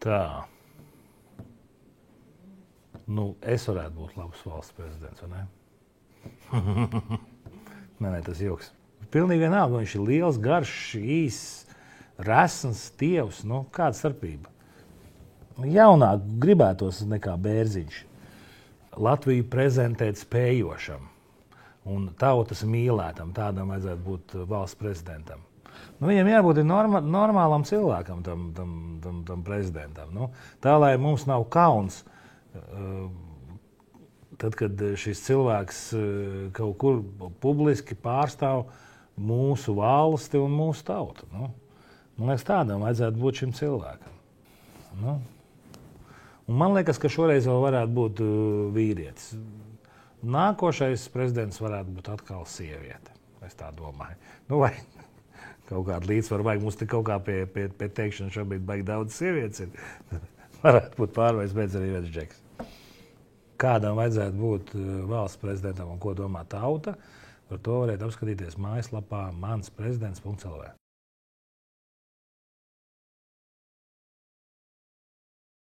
Tā. Nu, es varētu būt labs valsts prezidents, vai ne? Nē, tas joks. Pilnīgi vienalga, viņš ir liels, garš, īss, resns, tievs. Nu, kāda starpība? Jaunāk gribētos nekā Bērziņš. Latviju prezentēt spējošam un tautas mīlētam. Tādam vajadzētu būt valsts prezidentam. Nu, viņam jābūt normālam cilvēkam, tam prezidentam. Nu, tā, lai mums nav kauns, tad, kad šis cilvēks kaut kur publiski pārstāv mūsu valsti un mūsu tautu. Nu, man liekas, tādam vajadzētu būt šim cilvēkam. Nu. Un man liekas, ka šoreiz vēl varētu būt vīrietis. Nākošais prezidents varētu būt atkal sieviete. Es tā domāju. Nu, vai kaut kādu līdzsvaru vajag. Mums te kaut kā pie teikšana šobrīd baigi daudz sievietes ir. Varētu būt pārveids, bet arī viens džeks. Kādam vajadzētu būt valsts prezidentam un ko domā tauta, par to varētu apskatīties mājaslapā mansprezidents.lv.